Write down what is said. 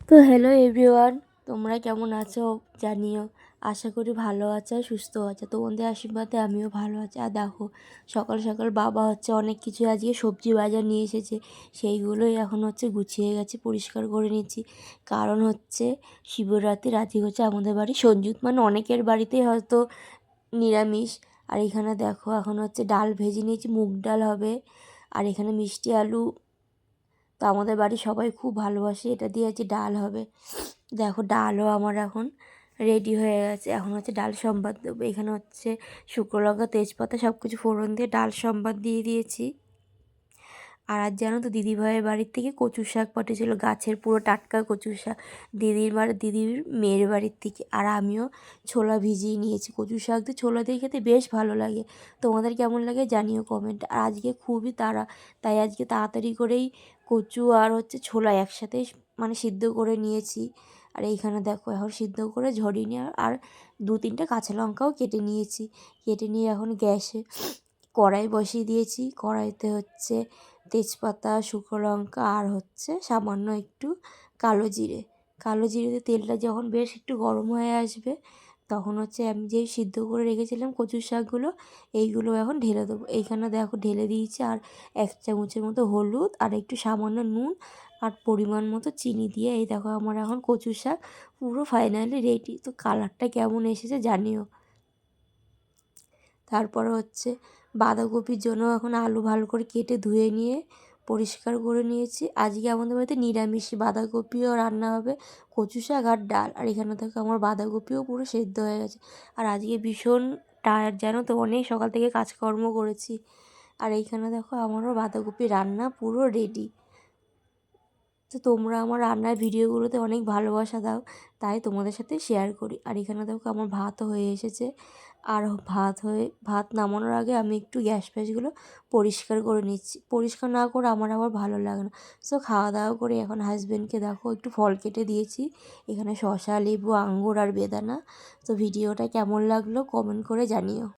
তো hello everyone, তোমরা কেমন আছো জানিও। আশা করি ভালো আছো আর সুস্থ আছো। তোমাদের আশীর্বাদে আমিও ভালো আছি। আর দেখো, সকাল সকাল বাবা অনেক কিছু আজকে সবজি বাজার নিয়ে এসেছে, সেইগুলোই এখন গুছিয়ে গেছে, পরিষ্কার করে নিচ্ছি। কারণ শিবরাত্রি রাতে আমাদের বাড়ি সঞ্জুত, মানে অনেকের বাড়িতেই হয়তো নিরামিষ। আর এখানে দেখো এখন ডাল ভেজে নিয়েছি, মুগ ডাল হবে। আর এখানে মিষ্টি আলু, তো আমাদের বাড়ির সবাই খুব ভালোবাসে, এটা দিয়ে ডাল হবে। দেখো ডালও আমার এখন রেডি হয়ে গেছে। এখন ডাল সম্বাদ দেবো। এখানে শুকনো লঙ্কা, তেজপাতা সব কিছু ফোড়ন দিয়ে ডাল সম্বাদ দিয়ে দিয়েছি। আর আজ জানো তো, দিদিভাইয়ের বাড়ির থেকে কচুর শাক পাঠিয়েছিল, গাছের পুরো টাটকা কচুর শাক, দিদির মেয়ের বাড়ির থেকে। আর আমিও ছোলা ভিজিয়ে নিয়েছি। কচুর শাক দিয়ে ছোলা দিয়ে খেতে বেশ ভালো লাগে। তোমাদের কেমন লাগে জানিও কমেন্ট। আর আজকে খুবই তাই আজকে তাড়াতাড়ি করেই কচু আর ছোলা একসাথে মানে সিদ্ধ করে নিয়েছি। আর এইখানে দেখো এখন সিদ্ধ করে ঝরিয়ে নিয়ে আর 2-3টা কাঁচা লঙ্কাও কেটে নিয়েছি। কেটে নিয়ে এখন গ্যাসে কড়াই বসিয়ে দিয়েছি। কড়াইতে তেজপাতা, শুকনো লঙ্কা আর সামান্য একটু কালো জিরে তেলটা যখন বেশ একটু গরম হয়ে আসবে, তখন আমি যেই সিদ্ধ করে রেখেছিলাম কচুর শাকগুলো, এইগুলো এখন ঢেলে দেবো। এইখানে দেখো ঢেলে দিয়েছি। আর 1 চামচের মতো হলুদ আর একটু সামান্য নুন আর পরিমাণ মতো চিনি দিয়ে এই দেখো আমার এখন কচুর শাক পুরো ফাইনালি রেডি। তো কালারটা কেমন এসেছে জানিও। তারপরে বাঁধাকপির জন্য এখন আলু ভালো করে কেটে ধুয়ে নিয়ে পরিষ্কার করে নিয়েছি। আজকে আমাদের বাড়িতে নিরামিষই, বাঁধাকপিও রান্না হবে, কচু শাক আর ডাল। আর এখানে থেকে আমার বাঁধাকপিও পুরো সেদ্ধ হয়ে গেছে। আর আজকে ভীষণ টায়ার্ড জানো তো, অনেক সকাল থেকে কাজকর্ম করেছি। আর এইখানে দেখো আমারও বাঁধাকপি রান্না পুরো রেডি। তো তোমরা আমার রান্নার ভিডিওগুলোতে অনেক ভালোবাসা দাও, তাই তোমাদের সাথে শেয়ার করি। আর এখানে দেখো আমার ভাতও হয়ে এসেছে। আর ভাত নামানোর আগে আমি একটু গ্যাস ফ্যাসগুলো পরিষ্কার করে নিচ্ছি। পরিষ্কার না করে আমার আবার ভালো লাগে না। সো খাওয়া দাওয়া করে এখন হাজব্যান্ডকে দেখো একটু ফল কেটে দিয়েছি। এখানে শসা, লেবু, আঙ্গুর আর বেদানা। তো ভিডিওটা কেমন লাগলো কমেন্ট করে জানিও।